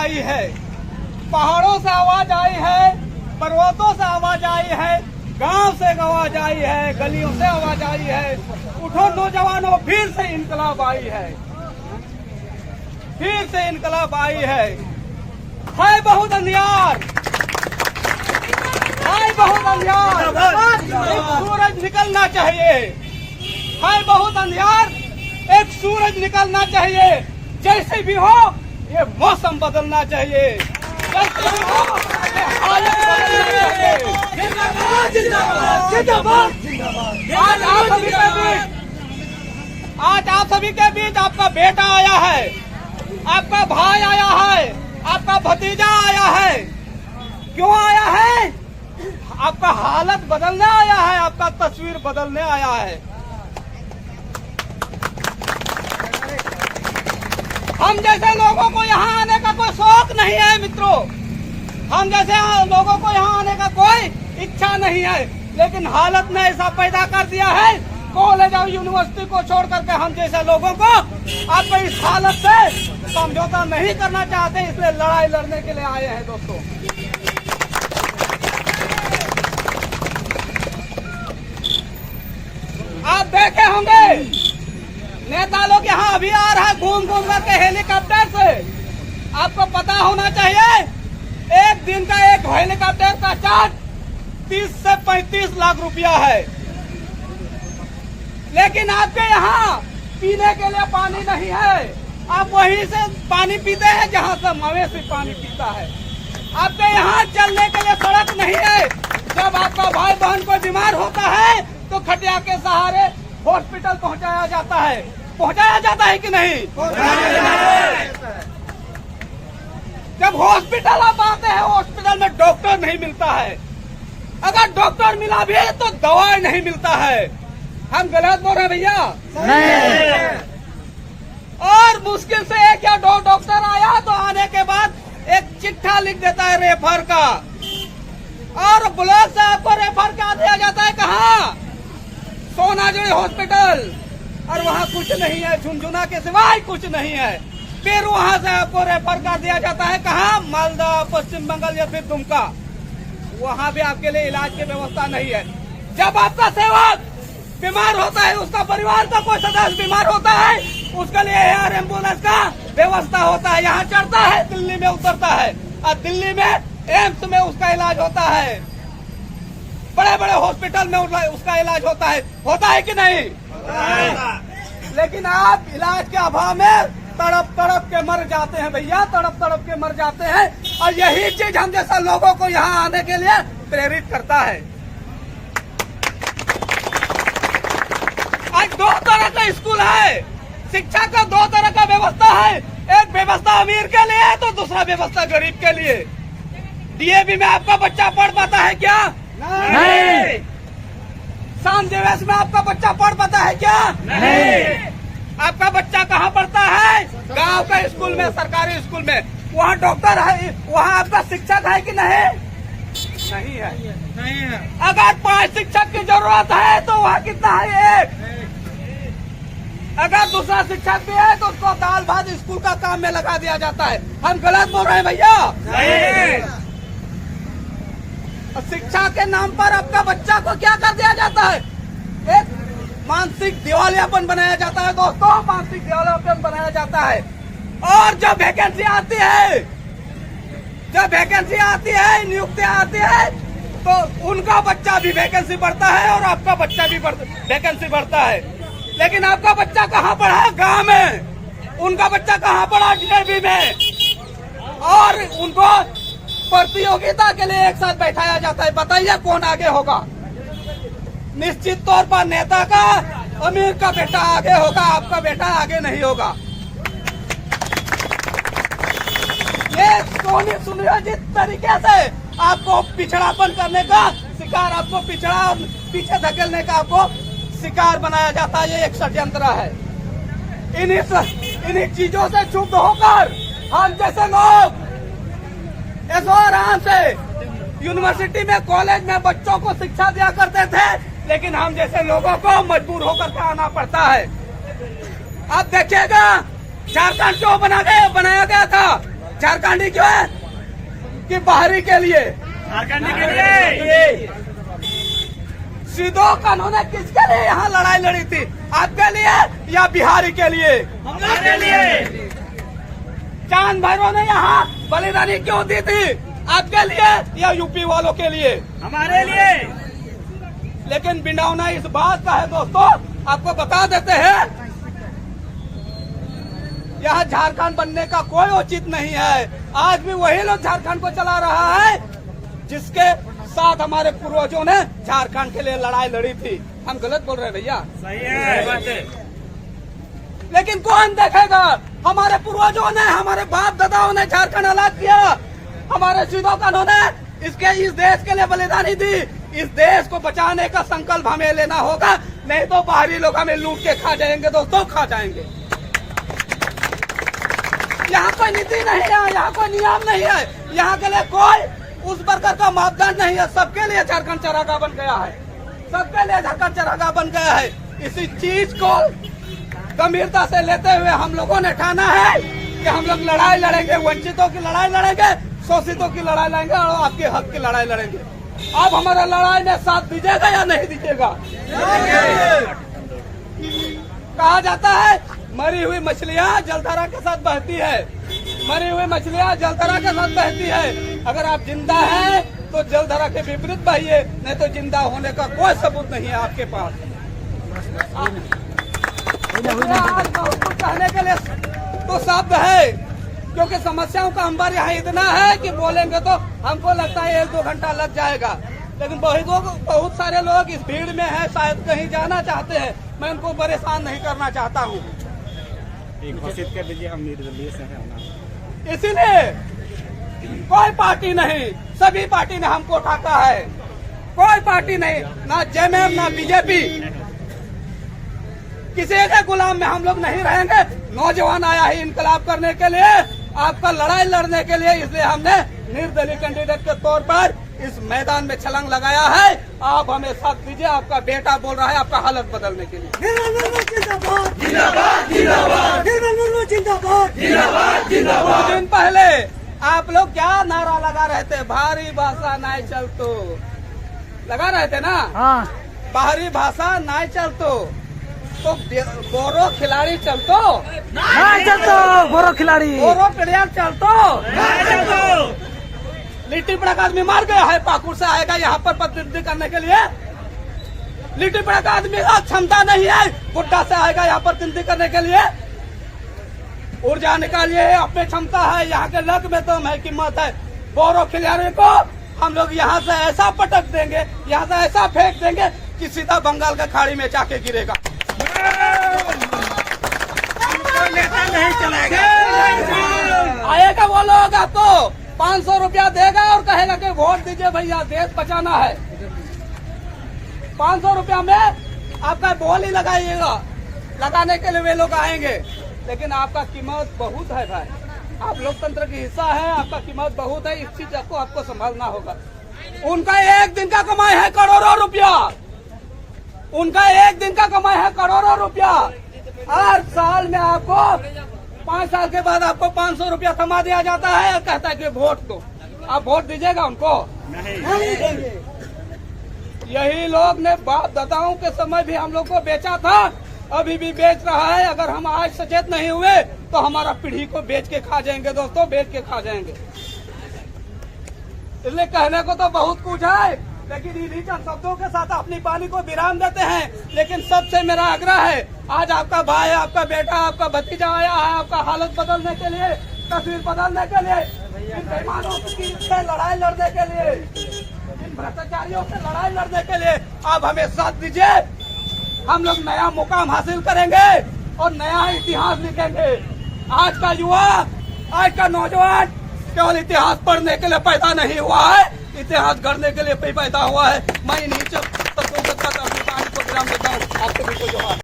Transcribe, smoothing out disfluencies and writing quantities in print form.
आई है, पहाड़ों से आवाज आई है, पर्वतों से आवाज आई है, गांव से आवाज आई है, गलियों से आवाज आई है। उठो नौजवानों, फिर से इनकलाब आई है, फिर से इनकलाब आई है बहुत अंधियार, है बहुत अंधियार, एक सूरज निकलना चाहिए, है बहुत अंधियार, एक सूरज निकलना चाहिए। जैसे भी हो ये मौसम बदलना चाहिए, जैसे भी हो ये हालत बदलना चाहिए। जिंदाबाद जिंदाबाद जिंदाबाद जिंदाबाद। आज आप सभी के बीच आपका बेटा आया है, आपका भाई आया है, आपका भतीजा आया है। क्यों आया है? आपका हालत बदलने आया है, आपका तस्वीर बदलने आया है। हम जैसे लोगों को यहाँ आने का कोई शौक नहीं है मित्रों, हम जैसे लोगों को यहाँ आने का कोई इच्छा नहीं है, लेकिन हालत ने ऐसा पैदा कर दिया है, कॉलेज और यूनिवर्सिटी को छोड़ करके हम जैसे लोगों को आप इस हालत से समझौता नहीं करना चाहते, इसलिए लड़ाई लड़ने के लिए आए हैं दोस्तों। आप देखे होंगे नेता लोग यहाँ अभी आ रहा है घूम घूम करके हेलीकॉप्टर से। आपको पता होना चाहिए एक दिन का एक हेलीकॉप्टर का चार्ज 30 से 35 लाख रुपया है, लेकिन आपके यहाँ पीने के लिए पानी नहीं है। आप वहीं से पानी पीते हैं जहाँ से मवेशी पानी पीता है। आपके यहाँ चलने के लिए सड़क नहीं है। जब आपका भाई बहन कोई बीमार होता है तो खटिया के सहारे हॉस्पिटल पहुँचाया जाता है। पहुँचाया जाता है कि नहीं? जब हॉस्पिटल आप आते हैं, हॉस्पिटल में डॉक्टर नहीं मिलता है। अगर डॉक्टर मिला भी तो दवाई नहीं मिलता है। हम गलत बोल रहे हैं भैया? नहीं। और मुश्किल से एक या दो डॉक्टर आया तो आने के बाद एक चिट्ठा लिख देता है रेफर का, और ब्लॉक से आपको रेफर क्या दिया जाता है? कहाँ? सोनाजुड़ी हॉस्पिटल, और वहाँ कुछ नहीं है, झुनझुना के सिवाय कुछ नहीं है। फिर वहाँ से आपको रेफर कर दिया जाता है कहाँ? मालदा, पश्चिम बंगाल या फिर दुमका। वहाँ भी आपके लिए इलाज की व्यवस्था नहीं है। जब आपका सेवक बीमार होता है, उसका परिवार का कोई सदस्य बीमार होता है, उसके लिए एयर एम्बुलेंस का व्यवस्था होता है। यहाँ चढ़ता है, दिल्ली में उतरता है, और दिल्ली में एम्स में उसका इलाज होता है, बड़े बड़े हॉस्पिटल में उसका इलाज होता है कि नहीं? लेकिन आप इलाज के अभाव में तड़प तड़प के मर जाते हैं भैया, तड़प तड़प के मर जाते हैं। और यही चीज हम जैसा लोगों को यहाँ आने के लिए प्रेरित करता है। आज दो तरह का स्कूल है, शिक्षा का दो तरह का व्यवस्था है। एक व्यवस्था अमीर के लिए है तो दूसरा व्यवस्था गरीब के लिए। डीएवी में आपका बच्चा पढ़ पाता है क्या? नहीं। शाम दिवस में आपका बच्चा पढ़ पाता है क्या? नहीं। आपका बच्चा कहाँ पढ़ता है? गांव का स्कूल में, सरकारी स्कूल में। वहाँ डॉक्टर है, वहाँ आपका शिक्षक है कि नहीं? नहीं है। नहीं है। अगर 5 शिक्षक की जरूरत है तो वहाँ कितना है? 1। अगर दूसरा शिक्षक भी है तो उसको दाल भात स्कूल का काम में लगा दिया जाता है। हम गलत बोल रहे हैं भैया? नहीं। शिक्षा के नाम पर आपका बच्चा को क्या कर दिया जाता है? एक मानसिक दिवालियापन बनाया जाता है दोस्तों, मानसिक दिवालियापन बनाया जाता है। और जब वैकेंसी आती है, नियुक्तियां आती है, तो उनका बच्चा भी वैकेंसी बढ़ता है और आपका बच्चा भी वैकेंसी बढ़ता है। लेकिन आपका बच्चा कहाँ पढ़ा? गांव में। उनका बच्चा कहाँ पढ़ा? डीएवी में। और उनको प्रतियोगिता के लिए एक साथ बैठाया जाता है। बताइए कौन आगे होगा? निश्चित तौर पर नेता का, अमीर का बेटा आगे होगा, आपका बेटा आगे नहीं होगा। ये सुनियोजित तरीके से आपको पिछड़ापन करने का शिकार, आपको पिछड़ा और पीछे धकेलने का आपको शिकार बनाया जाता है। ये एक षड्यंत्र है। इन्हीं चीजों से क्षुब्ध होकर हम जैसे लोग ऐसा आराम से यूनिवर्सिटी में, कॉलेज में बच्चों को शिक्षा दिया करते थे, लेकिन हम जैसे लोगों को मजबूर होकर के आना पड़ता है। आप देखिएगा झारखंड क्यों बनाया गया था? झारखंडी क्यों है कि बाहरी के लिए? झारखंडी के लिए। सीधो कानून ने किसके लिए यहाँ लड़ाई लड़ी थी? आपके लिए या बिहारी के लिए? हमारे लिए। चांद भैरव ने यहाँ बलिदानी क्यों दी थी? आपके लिए या यूपी वालों के लिए? हमारे लिए। लेकिन बिंडौना इस बात का है दोस्तों, आपको बता देते हैं, यहाँ झारखंड बनने का कोई औचित्य नहीं है। आज भी वही लोग झारखंड को चला रहा है जिसके साथ हमारे पूर्वजों ने झारखंड के लिए लड़ाई लड़ी थी। हम गलत बोल रहे हैं भैया? सही है। लेकिन कौन देखेगा? हमारे पूर्वजों ने, हमारे बाप दादाओं ने झारखंड आजाद किया। हमारे सीधो कानून ने इस देश के लिए बलिदानी दी। इस देश को बचाने का संकल्प हमें लेना होगा, नहीं तो बाहरी लोग हमें लूट के खा जाएंगे दोस्तों, खा जाएंगे। यहाँ कोई नीति नहीं है, यहाँ कोई नियम नहीं है, यहाँ के लिए कोई उस प्रकार का मापदंड नहीं है। सबके लिए झारखंड चरागाह बन गया है, सबके लिए झारखंड चरागाह बन गया है। इसी चीज को गंभीरता से लेते हुए हम लोगों ने ठाना है कि हम लोग लड़ाई लड़ेंगे, वंचितों की लड़ाई लड़ेंगे, शोषितों की लड़ाई लड़ेंगे और आपके हक की लड़ाई लड़ेंगे। अब हमारा लड़ाई में साथ दीजिएगा या नहीं दीजिएगा? कहा जाता है मरी हुई मछलियाँ जलधारा के साथ बहती है, मरी हुई मछलियाँ जलधारा के साथ बहती है। अगर आप जिंदा हैं तो जलधारा के विपरीत बहिए, नहीं तो जिंदा होने का कोई सबूत नहीं है आपके पास। आज बहुत कुछ कहने के लिए तो शब्द है, क्योंकि समस्याओं का अंबर यहाँ इतना है कि बोलेंगे तो हमको लगता है 1-2 घंटा लग जाएगा। लेकिन बहुत सारे लोग इस भीड़ में हैं, शायद कहीं जाना चाहते हैं। मैं उनको परेशान नहीं करना चाहता हूँ, घोषित कर दीजिए हम निर्दलीय से हैं। इसीलिए कोई पार्टी नहीं, सभी पार्टी ने हमको ठाका है। कोई पार्टी नहीं, ना जेएमएम ना बीजेपी, किसी के गुलाम में हम लोग नहीं रहेंगे। नौजवान आया है इनकलाब करने के लिए, आपका लड़ाई लड़ने के लिए, इसलिए हमने निर्दलीय कैंडिडेट के तौर पर इस मैदान में छलांग लगाया है। आप हमें साथ दीजिए, आपका बेटा बोल रहा है आपका हालत बदलने के लिए। जिंदाबाद जिंदाबाद जिंदाबाद जिंदाबाद जिंदाबाद। कुछ दिन पहले आप लोग क्या नारा लगा रहे थे? भारी भाषा नहीं चलतो, लगा रहे थे ना? हाँ। बाहरी भाषा नहीं चलतो तो गोरो खिलाड़ी चलतो, नहीं चलतो गोरो खिलाड़ी, गोरो प्लेयर चलतो। लिट्टी पड़ाक आदमी मार गया है, पाकुड़ से आएगा यहाँ पर प्रतिनिधि करने के लिए। लिट्टी पड़ाक आदमी का क्षमता नहीं है, गुड्डा से आएगा यहाँ पर प्रतिनिधि करने के लिए। ऊर्जा निकालिए, अपनी क्षमता है, यहाँ के लक में तो है, कीमत है। गोरो खिलाड़ी को हम लोग यहाँ से ऐसा पटक देंगे, यहाँ से ऐसा फेंक देंगे कि सीधा बंगाल का खाड़ी में जाके गिरेगा। नेता नहीं चलेगा। आएगा वो लोग आपको 500 रुपया देगा और कहेगा कि वोट दीजिए भैया, देश बचाना है। 500 रुपया में आपका बोल ही लगाइएगा, लगाने के लिए वे लोग आएंगे। लेकिन आपका कीमत बहुत है भाई, आप लोकतंत्र की हिस्सा है, आपका कीमत बहुत है। इस चीज को आपको संभालना होगा। उनका एक दिन का कमाई है करोड़ों रुपया, उनका एक दिन का कमाई है करोड़ों रुपया। हर साल में आपको 5 साल के बाद आपको 500 रुपया थमा दिया जाता है और कहता है कि वोट दो। आप वोट दीजिएगा उनको? नहीं देंगे। यही लोग ने बाप दादाओं के समय भी हम लोग को बेचा था, अभी भी बेच रहा है। अगर हम आज सचेत नहीं हुए तो हमारा पीढ़ी को बेच के खा जाएंगे दोस्तों, बेच के खा जाएंगे। इसलिए कहने को तो बहुत कुछ है, लेकिन इन्हीं चंद शब्दों के साथ अपनी वाणी को विराम देते हैं। लेकिन सबसे मेरा आग्रह है, आज आपका भाई, आपका बेटा, आपका भतीजा आया है आपका हालत बदलने के लिए, तस्वीर बदलने के लिए, इन बेईमानों से लड़ाई लड़ने के लिए, इन भ्रष्टाचारियों से लड़ाई लड़ने के लिए आप हमें साथ दीजिए। हम लोग नया मुकाम हासिल करेंगे और नया इतिहास लिखेंगे। आज का युवा, आज का नौजवान केवल इतिहास पढ़ने के लिए पैदा नहीं हुआ है, इतिहास गढ़ने के लिए पैदा हुआ है। मैं इन्हीं तत्वों के साथ अपनी कहानी को विराम देता हूँ। आपको भी जोहार।